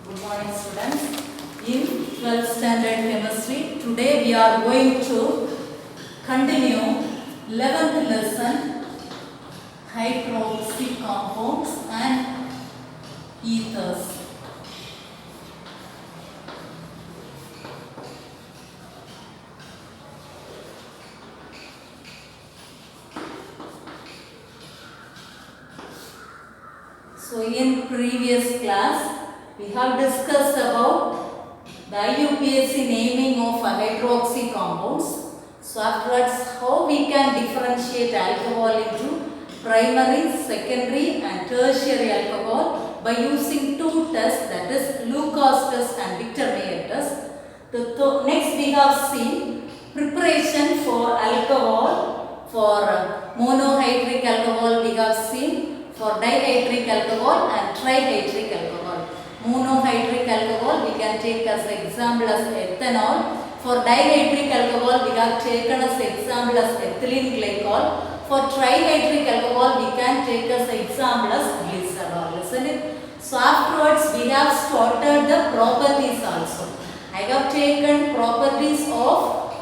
Good morning students. In 12th standard chemistry, today we are going to continue 11th lesson hydroxy compounds and ethers. So in previous class we have discussed about the IUPAC naming of hydroxy compounds. So afterwards how we can differentiate alcohol into primary, secondary and tertiary alcohol by using two tests, that is Lucas test and Victor Mayer test. Next we have seen preparation for alcohol. For monohydric alcohol we have seen, for dihydric alcohol and trihydric alcohol. Monohydric alcohol we can take as example as ethanol. For dihydric alcohol we have taken as example as ethylene glycol. For trihydric alcohol we can take as example as glycerol, isn't it? So afterwards we have started the properties also. I have taken properties of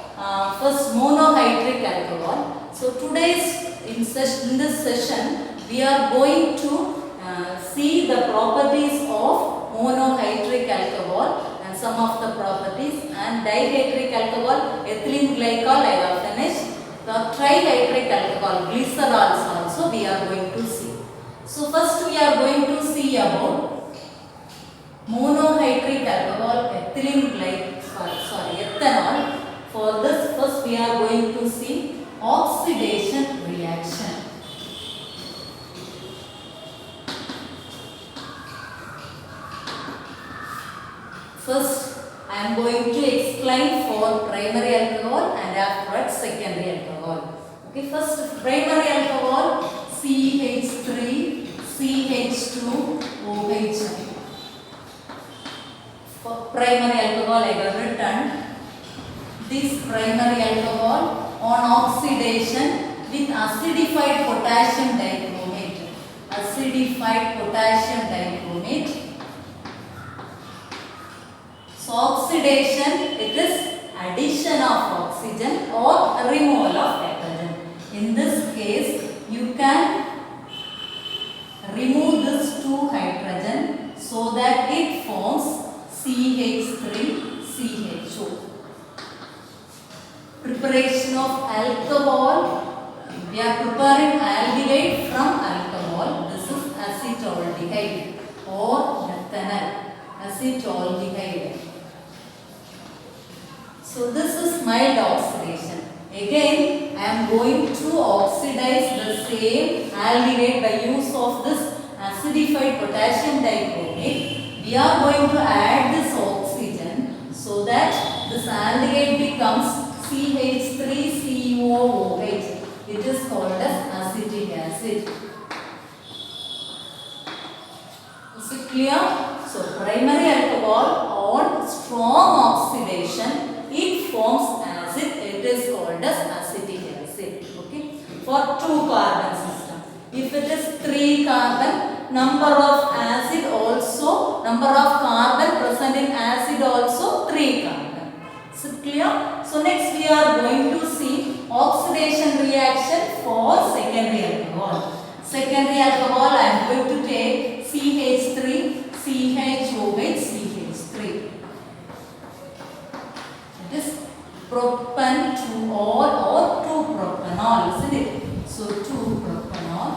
first monohydric alcohol. So today's in this session we are going to see the properties of monohydric alcohol and some of the properties, and dihydric alcohol, ethylene glycol I have finished. The trihydric alcohol, glycerols also we are going to see. So first we are going to see about monohydric alcohol, ethanol. For this first we are going to see oxidation reaction. First, I am going to explain for primary alcohol and afterwards secondary alcohol. Okay, first primary alcohol, CH3, CH2, OH. For primary alcohol, I have written this primary alcohol on oxidation with acidified potassium dichromate. Acidified potassium dichromate. So oxidation, it is addition of oxygen or removal of hydrogen. In this case, you can remove this two hydrogen so that it forms CH3CHO. Preparation of alcohol. We are preparing aldehyde from alcohol. This is acetaldehyde or methanol. Acetaldehyde. So this is mild oxidation. Again, I am going to oxidize the same aldehyde by use of this acidified potassium dichromate. We are going to add this oxygen so that this aldehyde becomes CH3COOH. It is called as acetic acid. Is it clear? So primary alcohol on strong oxidation, it forms acid. It is called as acetic acid. Okay. For 2 carbon system, if it is 3 carbon, number of carbon present in acid also 3 carbon. Is it clear? So next we are going to see oxidation reaction for secondary alcohol. Secondary alcohol I am going to take CH3, CHOH, CH3. It is propan 2-ol or 2-propanol, isn't it? So 2-propanol.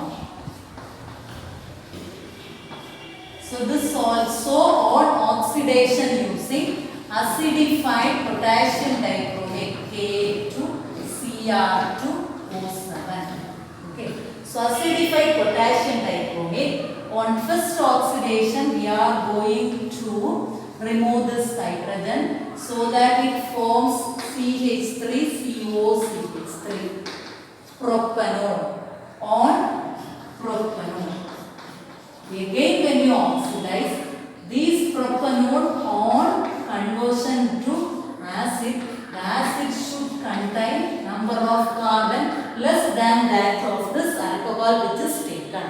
So this also on oxidation using acidified potassium dichromate K2Cr2O7. Okay. So acidified potassium dichromate, on first oxidation we are going to remove this hydrogen so that it forms CH3COCH3. Propanol on propanol. Again when you oxidize these propanol on conversion to acid, the acid should contain number of carbon less than that of this alcohol which is taken.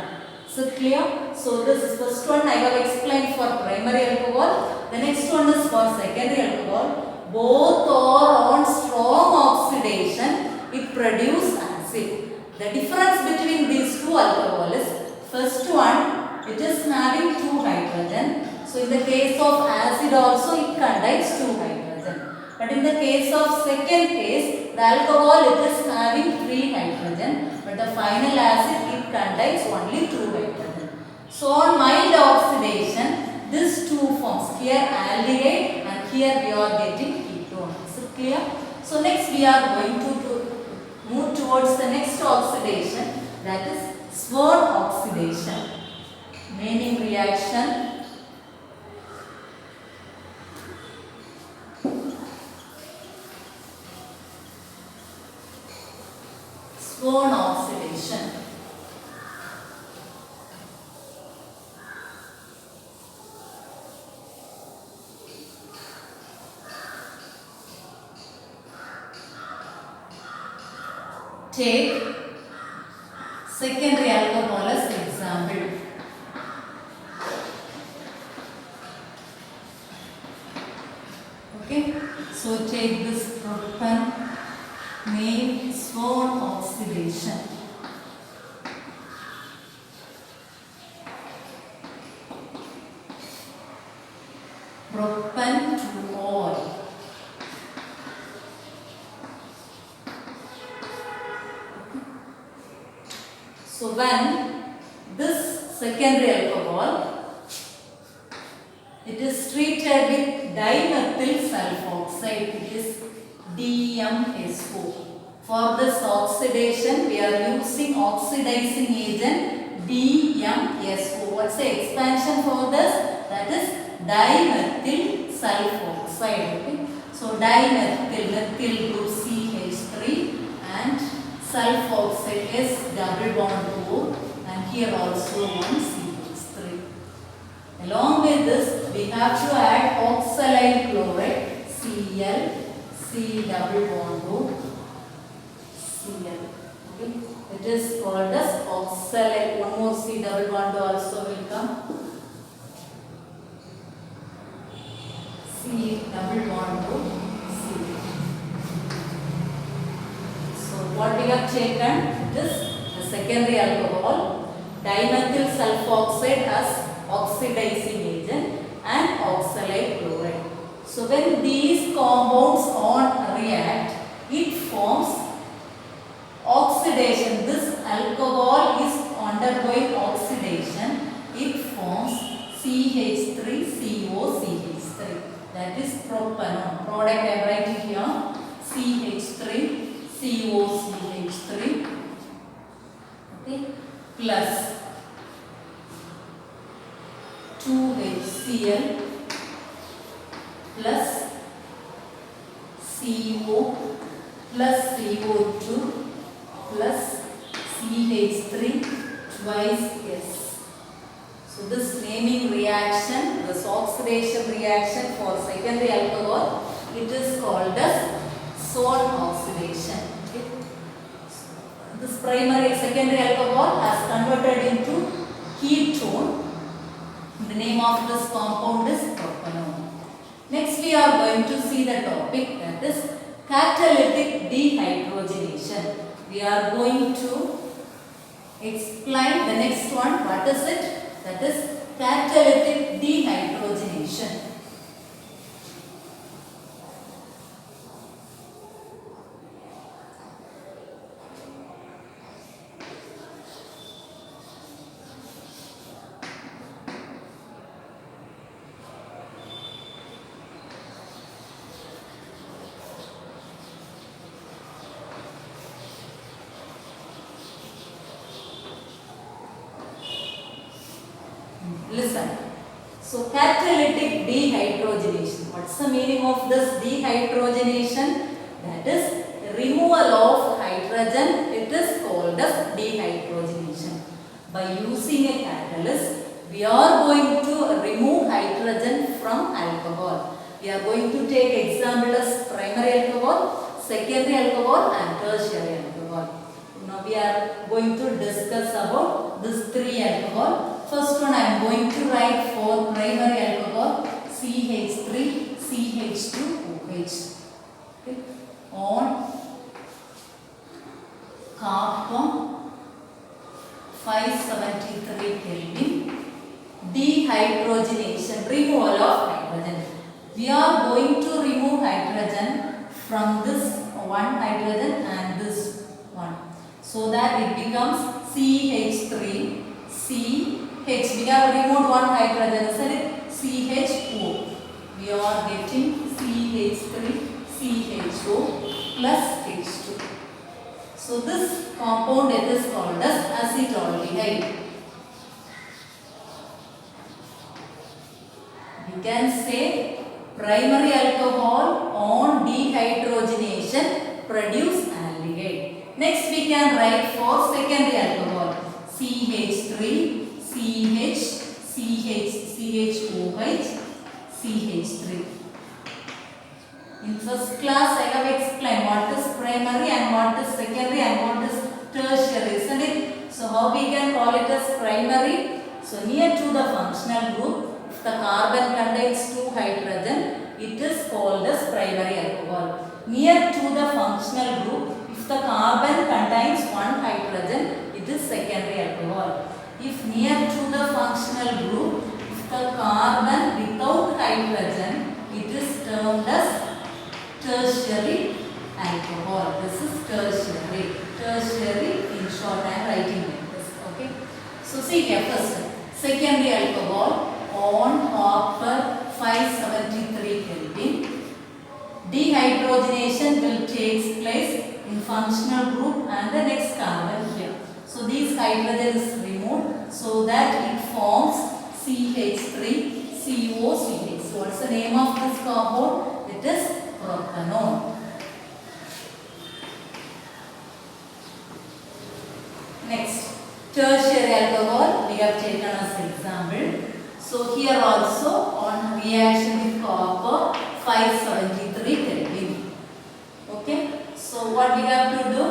So clear? So this is first one I have explained for primary alcohol. The next one is for secondary alcohol. Both are on strong oxidation. It produces acid. The difference between these two alcohols is first one, it is having 2 hydrogen. So in the case of acid also it contains 2 hydrogen. But in the case of second case, the alcohol it is having 3 hydrogen. But the final acid it contains only 2 hydrogen. So on mild oxidation, these two forms, here aldehyde and here we are getting ketone. Is it clear? So next we are going to move towards the next oxidation, that is Swern oxidation. Naming reaction. Swern oxidation. Take secondary alcohol as example. Okay, so take this propan, name Swern oxidation. Propan to oil. So when this secondary alcohol, it is treated with dimethyl sulfoxide, it is DMSO. For this oxidation, we are using oxidizing agent DMSO. What's the expansion for this? That is dimethyl sulfoxide. Okay? So dimethyl, methyl group CH3 and sulfoxide is double bond O, and here also one CH3. Along with this, we have to add oxalate chloride Cl, C double bond O, Cl. Okay. It is called as oxalate. One more C double bond O also will come. C double bond O. What we have taken is the secondary alcohol, dimethyl sulfoxide as oxidizing agent and oxalate chloride. So when these compounds on react, it forms oxidation. This alcohol is undergoing oxidation. It forms CH3CO CH3. That is propanone. Product I am writing here CH3. COCH3, okay, plus 2HCl plus CO plus CO2 plus CH3 twice S. So this naming reaction, this oxidation reaction for secondary alcohol, it is called as Swern oxidation. Okay. This primary secondary alcohol has converted into ketone. The name of this compound is propanone. Next we are going to see the topic, that is catalytic dehydrogenation. We are going to explain the next one. What is it? That is catalytic dehydrogenation. Listen. So catalytic dehydrogenation. What's the meaning of this dehydrogenation? That is removal of hydrogen. It is called as dehydrogenation. By using a catalyst, we are going to remove hydrogen from alcohol. We are going to take example as primary alcohol, secondary alcohol and tertiary alcohol. Now we are going to discuss about these three alcohol. first one I am going to write for primary alcohol CH3 CH2OH. Okay. On carbon 573 Kelvin, dehydrogenation, removal of hydrogen. We are going to remove hydrogen from this one hydrogen and this one, so that it becomes CH3 CH. We have removed one hydrogen, isn't it? CHO. We are getting CH3 CHO plus H2. So this compound it is called as acetaldehyde. You can say primary alcohol on dehydrogenation produce aldehyde. Next we can write for secondary alcohol CH3 CH CHOH CH3. In first class I have explained what is primary and what is secondary and what is tertiary, isn't it? So how we can call it as primary? So near to the functional group, if the carbon contains 2 hydrogen, it is called as primary alcohol. Near to the functional group, if the carbon contains 1 hydrogen, it is secondary alcohol. If near to the functional group, if the carbon without hydrogen, it is termed as tertiary alcohol. This is tertiary. Tertiary, in short I am writing like this. Okay. So see here first, secondary alcohol on copper 573 Kelvin. Dehydrogenation will take place in functional group and the next carbon here. So these hydrogen is removed so that it forms CH3 COCH. So what's the name of this compound? It is propanone. Next, tertiary alcohol we have taken as example. So here also on reaction with copper 573 Kelvin. Okay. So what we have to do?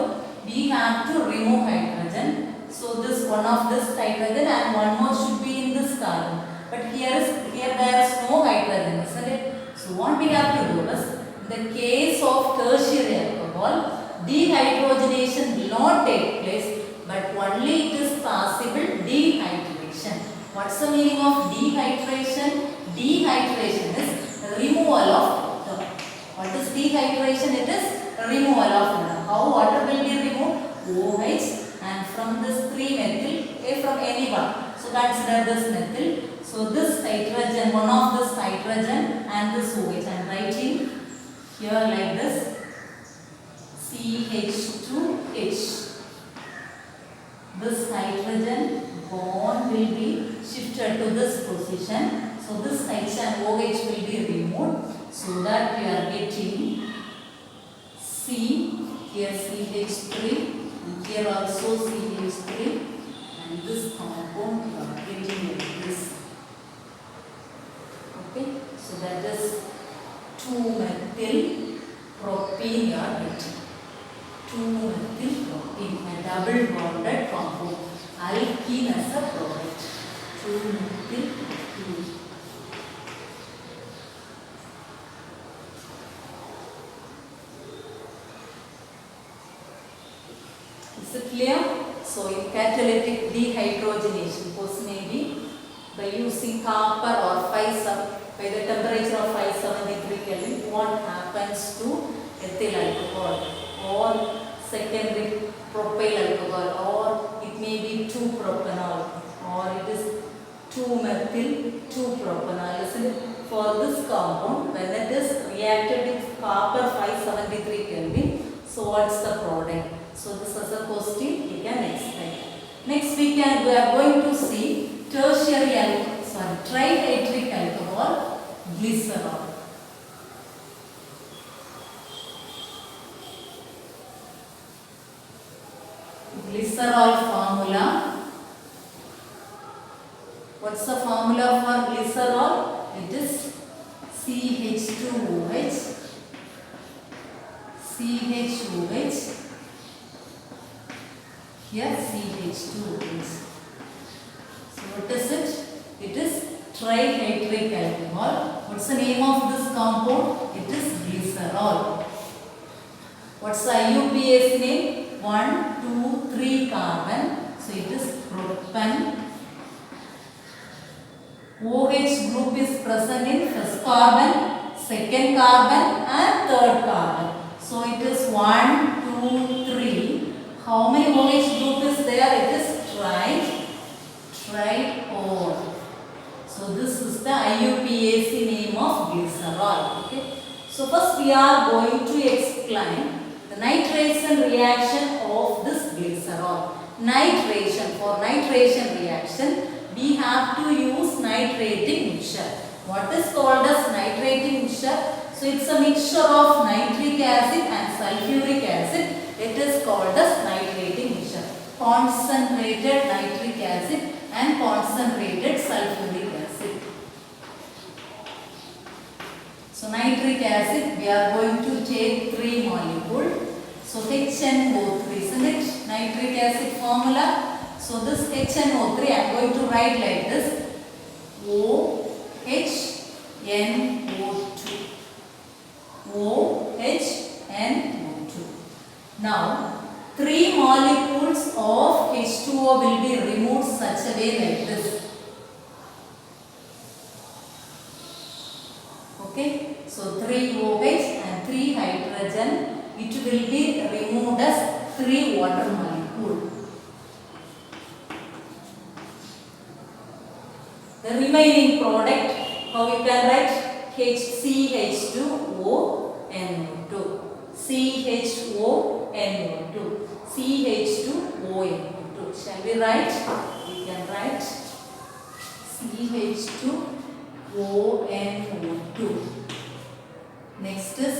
We have to remove hydrogen. So this one of this hydrogen and one more should be in this carbon. But here there is no hydrogen, isn't it? So what we have to do is, in the case of tertiary alcohol, dehydrogenation will not take place, but only it is possible dehydration. What's the meaning of dehydration? Dehydration is removal of water. What is dehydration? It is removal of water. How water will be removed? OH, and from this 3-methyl, from any one. So consider this methyl. So this hydrogen, one of this hydrogen and this OH. I am writing here like this, CH2H. This hydrogen bond will be shifted to this position. So this H and OH will be removed, so that we are getting C, here CH3, and here also CH3, and this compound we are getting like this. Okay, so that is 2-methyl propene you are getting. 2-methyl propene, a double bonded compound. Alkene as a product. 2-methyl propene. Is it clear? So in catalytic dehydrogenation, suppose maybe by using copper or by the temperature of 573 Kelvin, what happens to ethyl alcohol or secondary propyl alcohol, or it may be 2-propanol, or it is 2-methyl 2-propanol. Listen, for this compound, when it is reacted with copper 573 Kelvin, so what's the product? So this is a question you can explain. Next we are going to see tertiary trihydric alcohol, glycerol. Glycerol formula. What's the formula for glycerol? It is CH2OH, CHOH, here CH2OH. So What is it? It is trihydric alcohol. What's the name of this compound? It is glycerol. What's the IUPAC name? 1, 2, 3 carbon. So it is propan. OH group is present in first carbon, second carbon and third carbon. So it is 1, 2, 3. How many OH group is there? It is triol. So this is the IUPAC name of glycerol. Okay. So first we are going to explain the nitration reaction of this glycerol. Nitration, for nitration reaction we have to use nitrating mixture. What is called as nitrating mixture? So it's a mixture of nitric acid and sulfuric acid. It is called as nitrating mixture. Concentrated nitric acid and concentrated sulfuric acid. So nitric acid, we are going to take 3 molecules. So HNO3, isn't it? Nitric acid formula. So this HNO3 I am going to write like this. OHNO2. OHNO2. Now 3 molecules of H2O will be removed such a way like this. Okay. So 3 OH and 3 hydrogen. It will be removed as 3 water molecules. The remaining product, how we can write? CH2ONO2. CHONO2. CH2ONO2. Shall we write? We can write CH2ONO2. Next is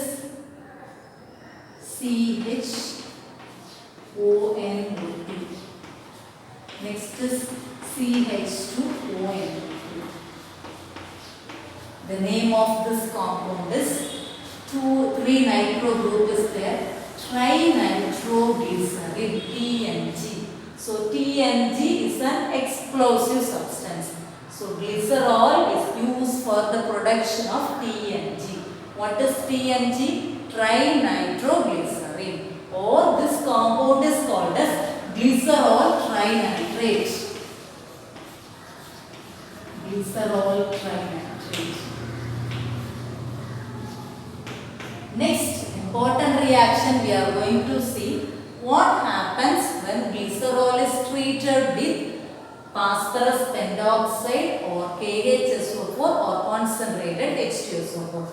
CHONO2. Next is CH2ONO2. The name of this compound is 3 nitro group is there. Trinitroglycerin, TNG. So TNG is an explosive substance. So glycerol is used for the production of TNG. What is TNG? Trinitroglycerin. Or this compound is called as glycerol trinitrate. Glycerol trinitrate. Next important reaction we are going to see what happens when glycerol is treated with phosphorus pentoxide or KHSO4 or concentrated H2SO4.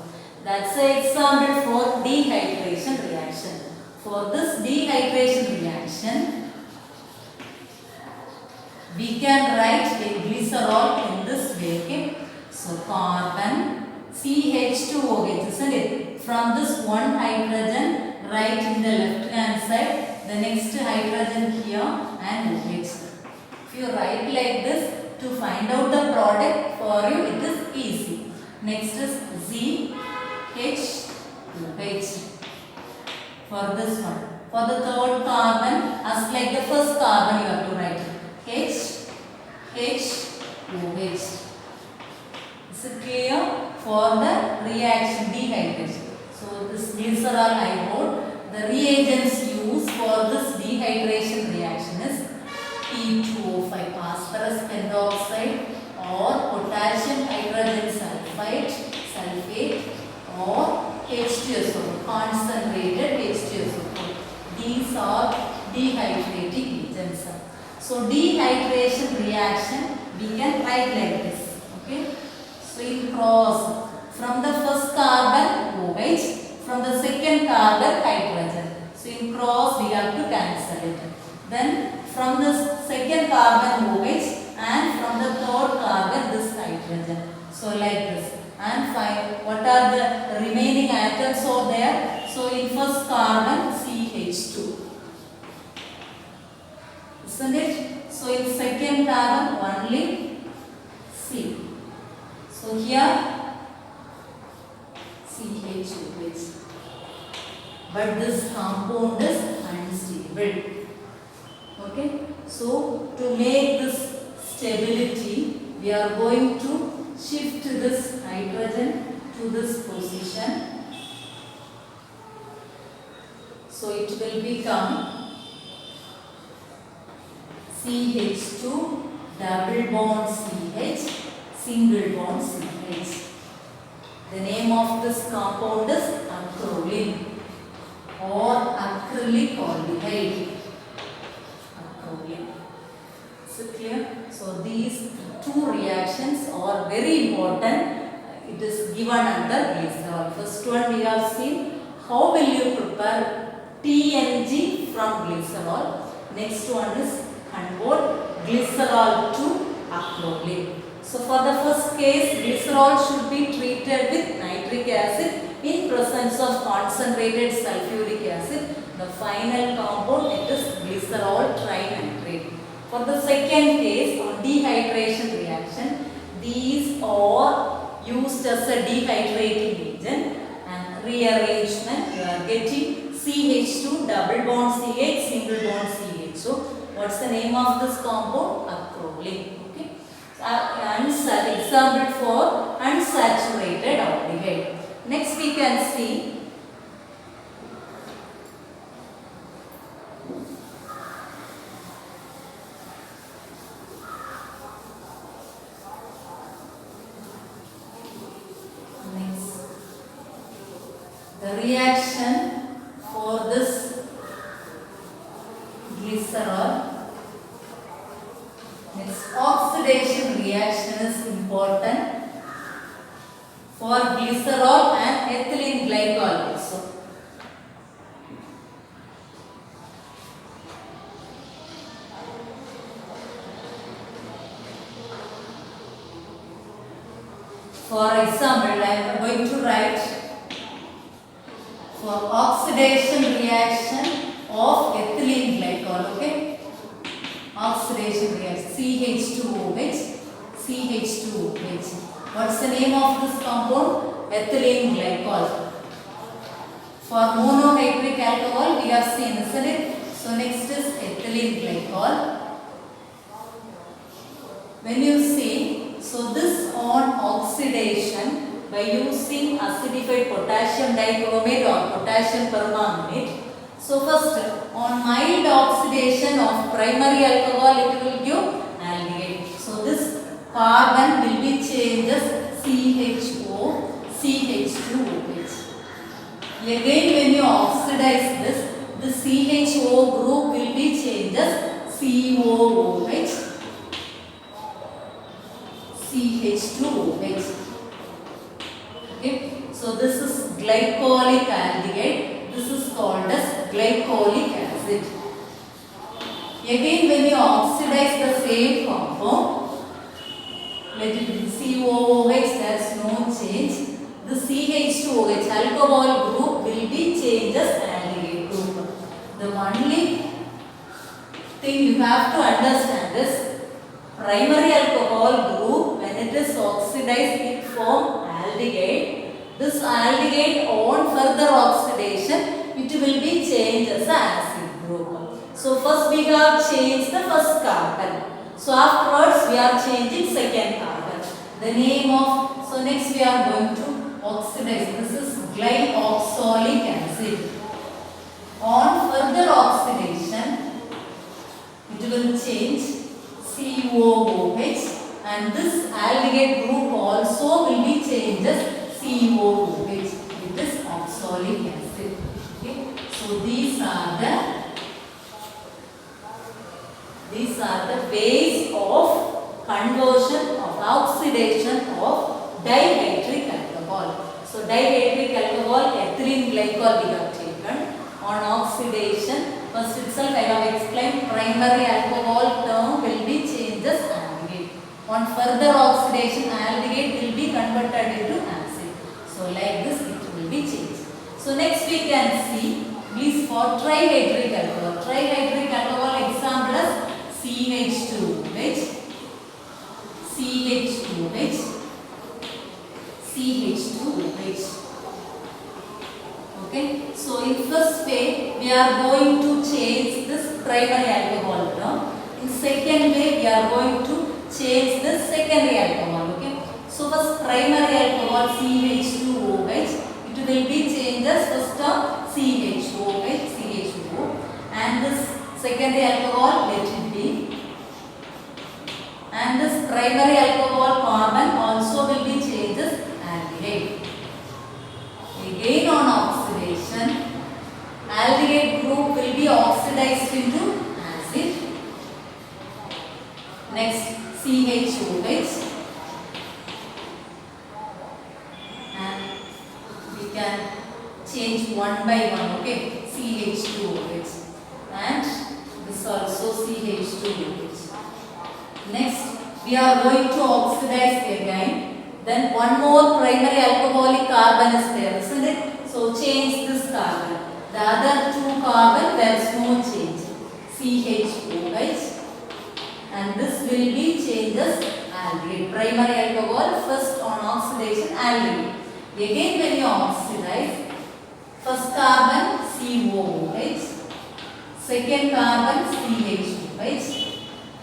That's an example for dehydration reaction. For this dehydration reaction, we can write a glycerol in this way. Okay? So carbon, CH2OH, isn't it? From this one hydrogen right in the left hand side, the next hydrogen here and OH. If you write like this, to find out the product for you it is easy. Next is ZHOH for this one. For the third carbon, as like the first carbon you have to write HHOH. Is it clear? For the reaction dehydration. So this glycerol I wrote. The reagents used for this dehydration reaction is P2O5 phosphorus pentoxide or potassium hydrogen sulfate or H2SO4, concentrated H2SO4. These are dehydrating agents. So dehydration reaction we can write like this. Okay. So in cross, from the first carbon OH, from the second carbon hydrogen. So in cross we have to cancel it. Then from the second carbon OH and from the third carbon this hydrogen. So like this. And find what are the remaining atoms over there. So in first carbon CH2. Isn't it? So in second carbon only C. So here CH2OH. But this compound is unstable. Okay. So to make this stability, we are going to shift this hydrogen to this position. So it will become CH2 double bond CH, single bond CH. The name of this compound is acrolein or acrylic aldehyde. Acrolein. Is it clear? So these two reactions are very important. It is given under glycerol. First one we have seen how will you prepare TNG from glycerol. Next one is convert glycerol to acrolein. So for the first case, glycerol should be treated with nitric acid in presence of concentrated sulfuric acid. The final compound, it is glycerol trinitrate. For the second case, on dehydration reaction, these are used as a dehydrating agent, and rearrangement you are getting CH2 double bond CH, single bond CH. So what's the name of this compound? Acrolein. Okay. Example for unsaturated aldehyde. Next we can see the reaction for this glycerol. Next, oxidation reaction is important for glycerol and ethylene glycol also. For example, I am going to write for oxidation reaction of ethylene glycol, okay? Oxidation reaction CH2OH, CH2OH. What's the name of this compound? Ethylene glycol. For monohydric alcohol we have seen, isn't it? So next is ethylene glycol. When you see, so this on oxidation by using acidified potassium dichromate or potassium permanganate. So first, on mild oxidation of primary alcohol, it will give aldehyde. So this carbon will be changed as CHO, CH2OH. Again, when you oxidize this, the CHO group will be changed as COOH, CH2OH. Okay, so this is glycolic aldehyde. This is called as glycolic acid. Again, when you oxidize the same compound, let it be COOH, there is no change. The CH2OH alcohol group will be changed as aldehyde group. The only thing you have to understand is primary alcohol group, when it is oxidized, it forms aldehyde. This aldehyde on further oxidation, it will be changed as an acid group. So first we have changed the first carbon. So afterwards we are changing second carbon. The name of, so next we are going to oxidize. This is glyoxolic acid. On further oxidation, it will change COOH, and this aldehyde group also will be changed as COOH. It is oxalic acid. Okay. So these are the ways of conversion of oxidation of dihydric alcohol. So dihydric alcohol, ethylene glycol we have taken. On oxidation, first itself I have explained primary alcohol term will be changed as aldehyde. On further oxidation, aldehyde will be converted into acid. So like this it will be changed. So next we can see these for trihydric alcohol. Trihydric alcohol example is CH2OH, CH2OH, CH2OH. Okay. So in first way we are going to change this primary alcohol term. In second way we are going to change the secondary alcohol. Okay. So first primary alcohol CH2OH, it will be changed as first term CHOH, CHO, and this secondary alcohol let it be. And this primary alcohol carbon also will be changed as aldehyde. Again on oxidation, aldehyde group will be oxidized into acid. Next CHOH, and we can change one by one. Okay, CH2OH, and this also CH2OH. Next we are going to oxidize again. Then one more primary alcoholic carbon is there, isn't it? So change this carbon. The other two carbon, there is no change. CHOH, and this will be changed as aldehyde. Primary alcohol, first on oxidation aldehyde. Again when you oxidize, first carbon COOH, second carbon CHOH,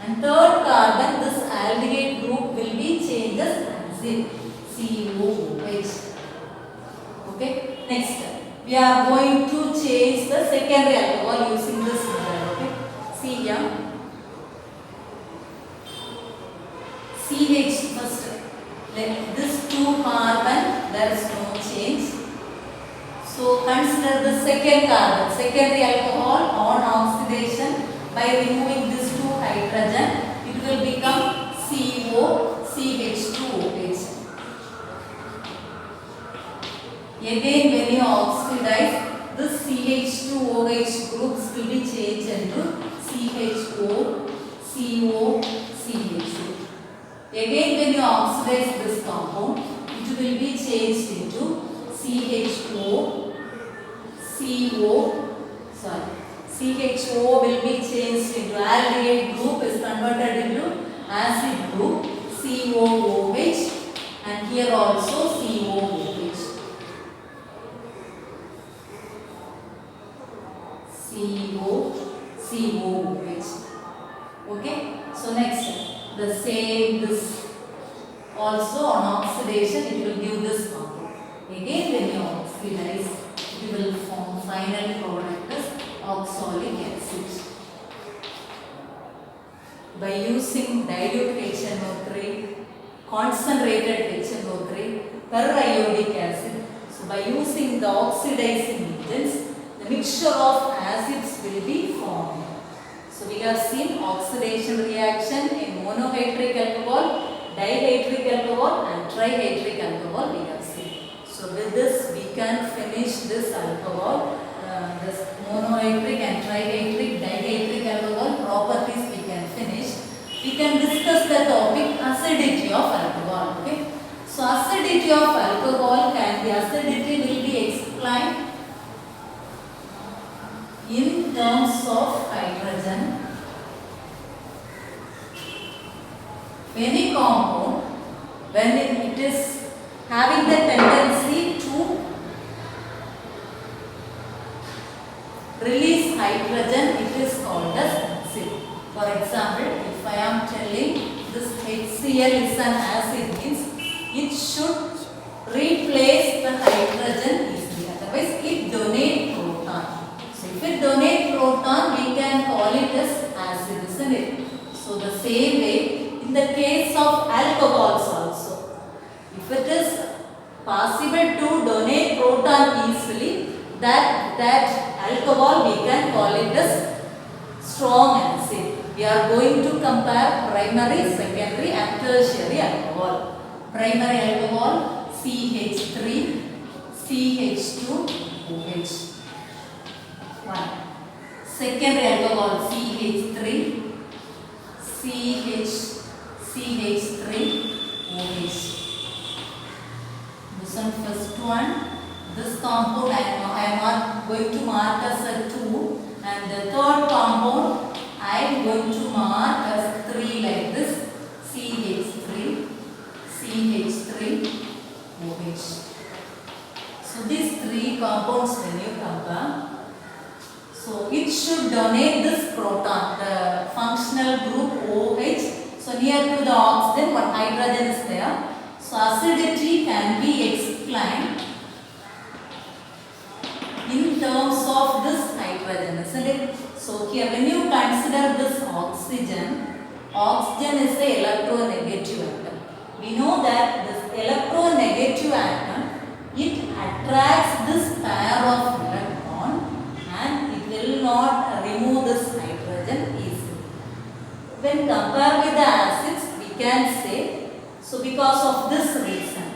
and third carbon, this aldehyde group will be changed as acid, COOH. Okay. Next, we are going to change the secondary alcohol using this method. Okay. See here. CH first. Let this two carbon, there is no change. So consider the second carbon, secondary alcohol on oxidation. By removing this two hydrogen, it will become COCH2OH. Again when you oxidize, this CH2OH groups will be changed into CHO, CO, CH2. Again when you oxidize this compound, it will be changed into CHO, CHO will be changed into aldehyde group, is converted into acid group, COOH, and here also COOH. COOH. Okay. So next, the same, this also on oxidation it will give this compound. Again when you oxidize, it will form final product as oxalic acid. By using dilute HNO3, concentrated HNO3 per iodic acid, so by using the oxidizing agents, the mixture of acids will be formed. So we have seen oxidation reaction in monohydric alcohol, dihydric alcohol and trihydric alcohol we have seen. So with this we can finish this alcohol, this monohydric and trihydric, dihydric alcohol properties we can finish. We can discuss the topic acidity of alcohol. Okay. So acidity of alcohol can be, acidity will be explained in terms of hydrogen. Any compound, when it is having the tendency to release hydrogen, it is called as acid. For example, if I am telling this HCl is an acid, means it should replace the hydrogen easily, otherwise it donates proton. So if it donates proton, we can call it as acid, isn't it? So the same way in the case of alcohols also, if it is possible to donate proton easily, that alcohol we can call it as strong acid. We are going to compare primary, secondary and tertiary alcohol. Primary alcohol CH3, CH2OH. 1. Secondary alcohol CH3, CH3OH. This one first one. This compound I am going to mark as a 2, and the third compound I am going to mark as 3 like this, CH3, CH3OH. So these 3 compounds when you compare, so it should donate this proton, the functional group OH, so So near to the oxygen, one hydrogen is there. So acidity can be explained in terms of this hydrogen, isn't it? So here when you consider this oxygen, oxygen is the electronegative atom. We know that this electronegative atom, it attracts this pair of electron and it will not remove this hydrogen easily. When compared with the acids, we can say, so because of this reason,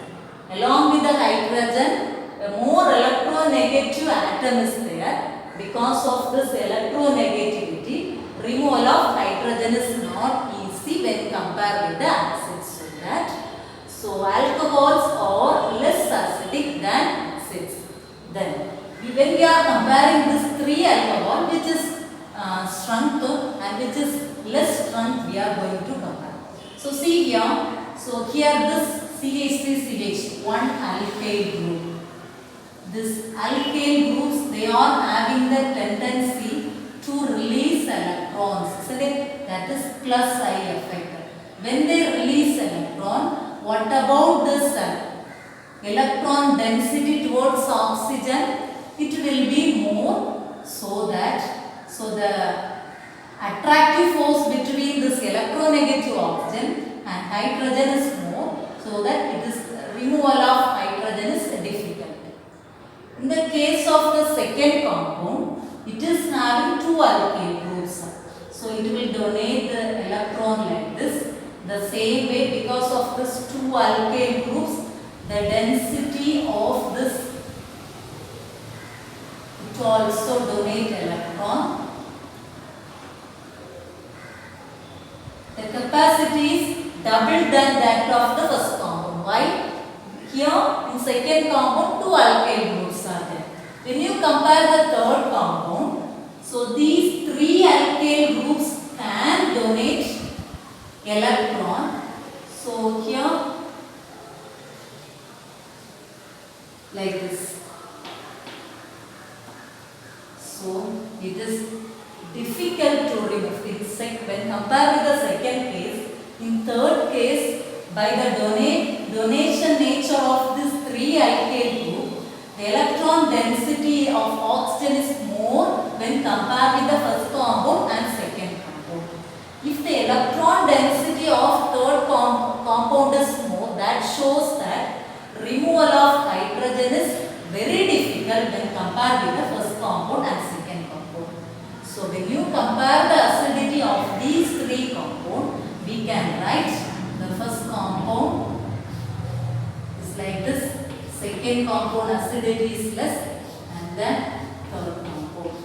along with the hydrogen, a more electronegative atom is there. Because of this electronegativity, removal of hydrogen is not easy when compared with the acids. So alcohols are less acidic than acids. Then, when we are comparing this three alcohol, which is strength and which is less strength, we are going to compare. So see here. So here this CH3CH, one alkyl group. This alkyl groups, they are having the tendency to release electrons, isn't it? That is plus I effect. When they release electron, what about this electron density towards oxygen? It will be more, so the attractive force between this electronegative oxygen and hydrogen is more, so that it is removal of hydrogen is difficult. In the case of the second compound, it is having two alkyl groups. So it will donate the electron like this. The same way, because of this two alkyl groups, the density of this, it also donate electron. The capacity is double than that of the first compound. Why? Here in second compound, two alkyl groups are there. When you compare the third compound, so these three alkyl groups can donate electron. So here, like this. So it is difficult to remove. When compared with the second case, in third case, by the donation nature of this three alkyl group, the electron density of oxygen is more when compared with the first compound and second compound. If the electron density of third compound is more, that shows that removal of hydrogen is very difficult when compared with the first compound and second compound. So when you compare the acidity of these three compounds, we can write the first compound is like this, second compound acidity is less, and then third compound.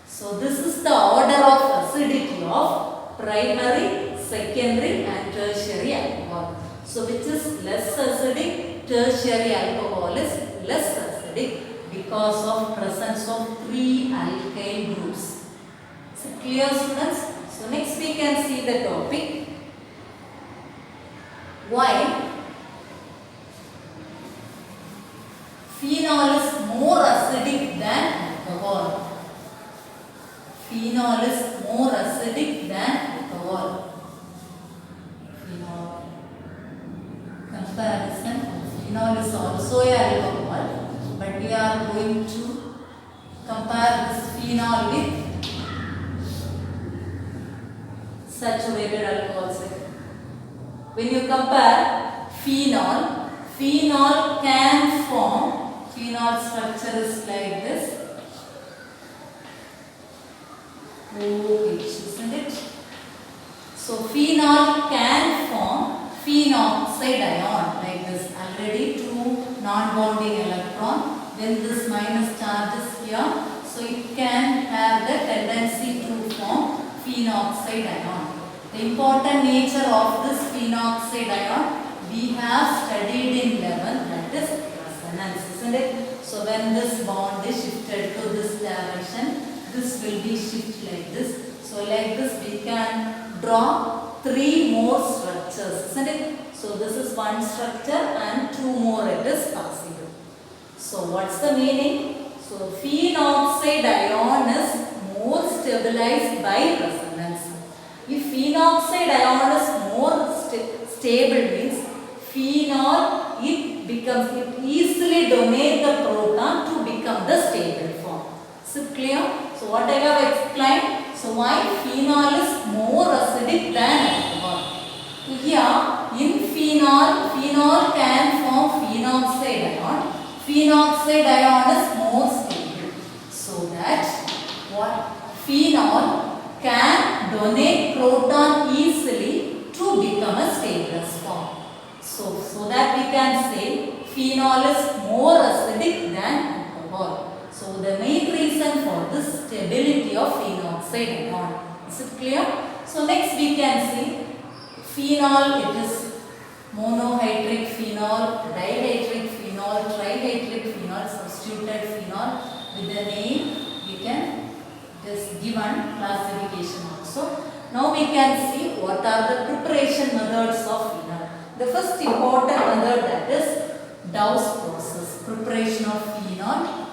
So this is the order of acidity of primary, secondary and tertiary alcohol. So which is less acidic? Tertiary alcohol is less acidic because of presence of three alkyl groups. Is it clear, students? So next we can see the topic. Why phenol is more acidic than alcohol? Phenol is more acidic than alcohol. Phenol. Comparison. Phenol is also a alcohol, but we are going to compare this phenol with saturated alcohols. When you compare phenol, phenol can form, phenol structure is like this. OH, isn't it? So phenol can form phenoxide ion like this. Already two non-bonding electron. When this minus charge is here, so it can have the tendency to form phenoxide ion. The important nature of this phenoxide ion we have studied in 11, that is resonance, isn't it? So when this bond is shifted to this direction, this will be shifted like this. So like this we can draw three more structures, isn't it? So this is one structure and two more it is possible. So what's the meaning? So phenoxide ion is more stabilized by resonance. If phenoxide ion is more stable means phenol it easily donate the proton to become the stable form. Is it clear? So what I have explained. So why phenol is more acidic than alcohol? So here in phenol can form phenoxide ion. Phenoxide ion is more stable. So that what phenol can donate proton easily to become a stable form. So that we can say phenol is more acidic than alcohol. So the main reason for this stability of phenoxide ion. Is it clear? So next we can see phenol. It is monohydric phenol, dihydric phenol, trihydric phenol, substituted phenol. With the name we can just give one classification also. Now we can see what are the preparation methods of phenol. The first important method, that is Dow's process, preparation of phenol.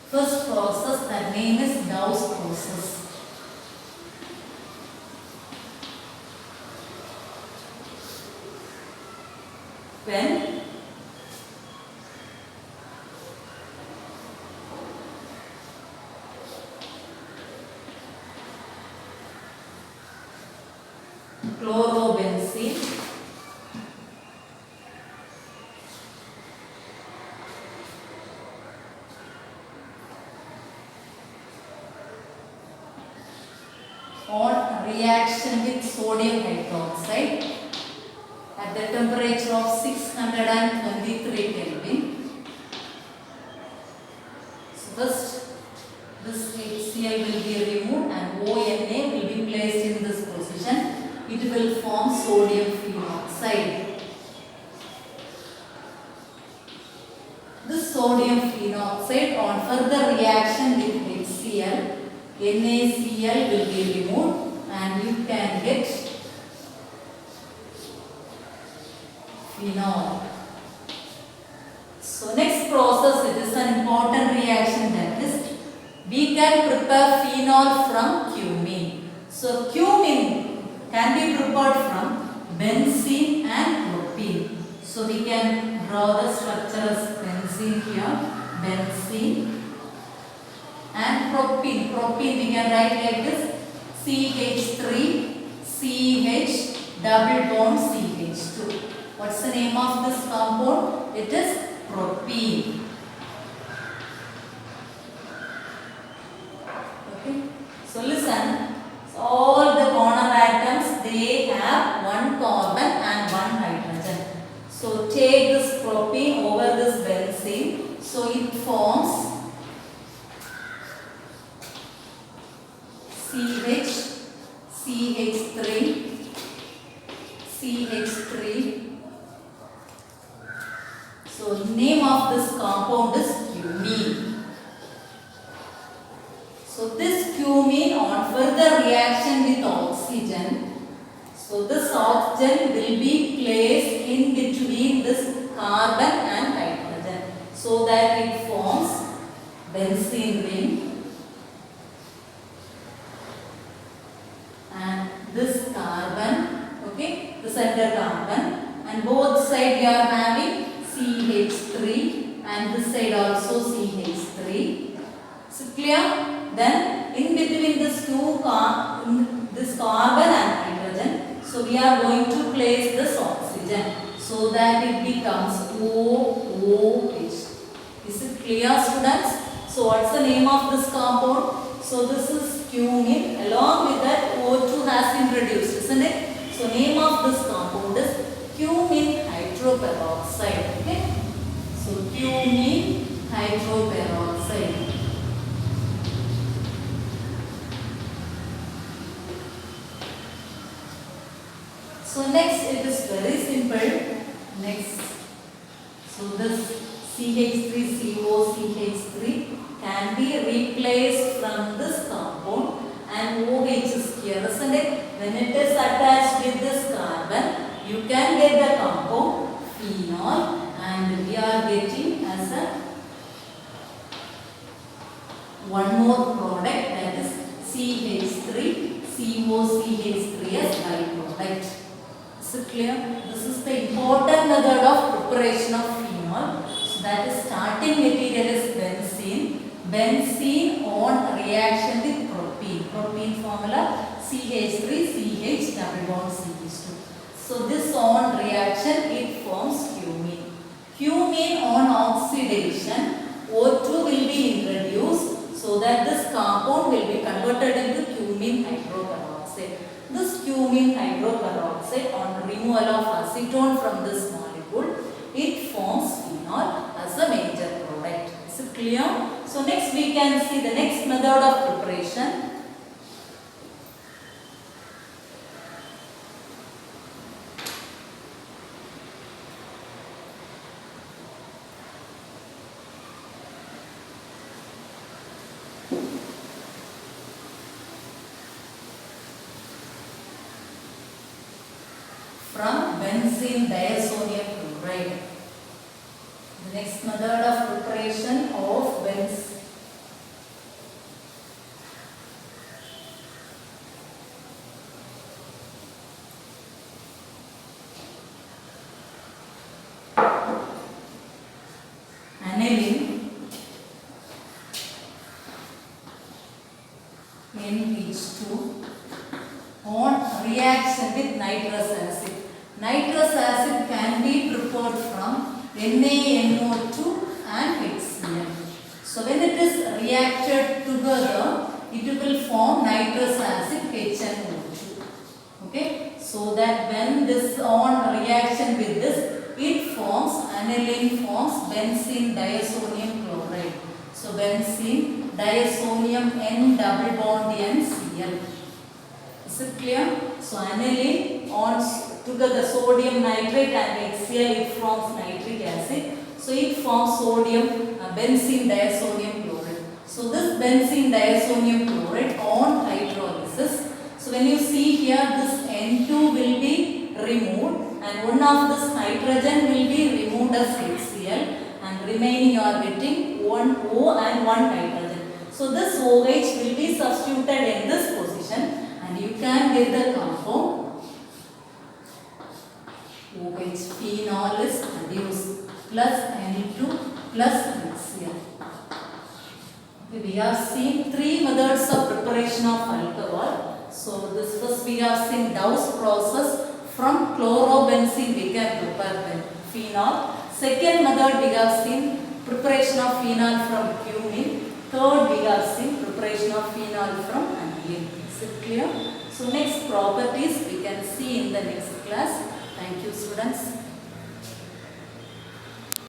First process, that name is Dow's process. When chlorobenzene on reaction with sodium hydroxide at the temperature of 623 Kelvin. So first this HCl will be removed and ONA will be placed in this position. It will form sodium phenoxide. This sodium phenoxide on further reaction with HCl, NaCl will be removed and you can get phenol. So next process, it is an important reaction, that is we can prepare phenol from cumene. So cumene can be prepared from benzene and propene. So we can draw the structure as benzene here, benzene and propene. Propene we can write like this: CH3 CH double bond CH2. What's the name of this compound? It is propene. Okay. So listen. So all the corner atoms, they have one carbon and one hydrogen. So take this propene over this benzene. So it forms CH, CH3, CH3. So name of this compound is cumene. So this cumene on further reaction with oxygen, so this oxygen will be placed in between this carbon and hydrogen, so that it forms benzene ring, and this carbon, okay, the center carbon, and both sides we are having CH3 and this side also CH3. So clear? Then in between this this carbon and hydrogen, so we are going to place this oxygen so that it becomes OOH. Is it clear, students? So what's the name of this compound? So this is cumene. Along with that O2 has introduced, isn't it? So name of this compound is cumene hydroperoxide. Okay. So cumene hydroperoxide. So next it is very simple. Next, so this CH3CO CH3 can be replaced from this compound and OH is here, isn't it? When it is attached with this carbon, you can get the compound phenol and we are getting one more product, that is CH3, COCH3 as byproduct. Is it clear? This is the important method of preparation of phenol. So that is starting material is benzene. Benzene on reaction with propene. Propene formula CH3, CH double bond CH2. So this on reaction it forms cumene. Cumene on oxidation O2 will be introduced so that this compound will be converted into cumene hydroperoxide. This cumene hydroperoxide on removal of acetone from this molecule, it forms phenol as a major product. Is it clear? So next we can see the next method of preparation. From benzene diazonium chloride. The next method of preparation of aniline NH2 on reaction with nitrous acid. Nitrous acid can be prepared from NaNO2 and HCl. So when it is reacted together, it will form nitrous acid HNO2. Okay, so that when this on reaction with this, it forms aniline forms benzene diazonium chloride. So benzene diazonium N double bond NCl. Is it clear? So aniline on together sodium nitrate and HCl, it forms nitric acid. So it forms sodium benzene diazonium chloride. So this benzene diazonium chloride on hydrolysis. So when you see here, this N2 will be removed and one of this nitrogen will be removed as HCl and remaining you are getting one O and one nitrogen. So this OH will be substituted in this position and you can get the compound OH. Phenol is produced plus N2 plus HCl. We have seen three methods of preparation of alcohol. So this first we have seen Dow's process. From chlorobenzene we can prepare phenol. Second method we have seen preparation of phenol from cumene. Third we have seen preparation of phenol from aniline. Is it clear? So next properties we can see in the next class. Thank you students.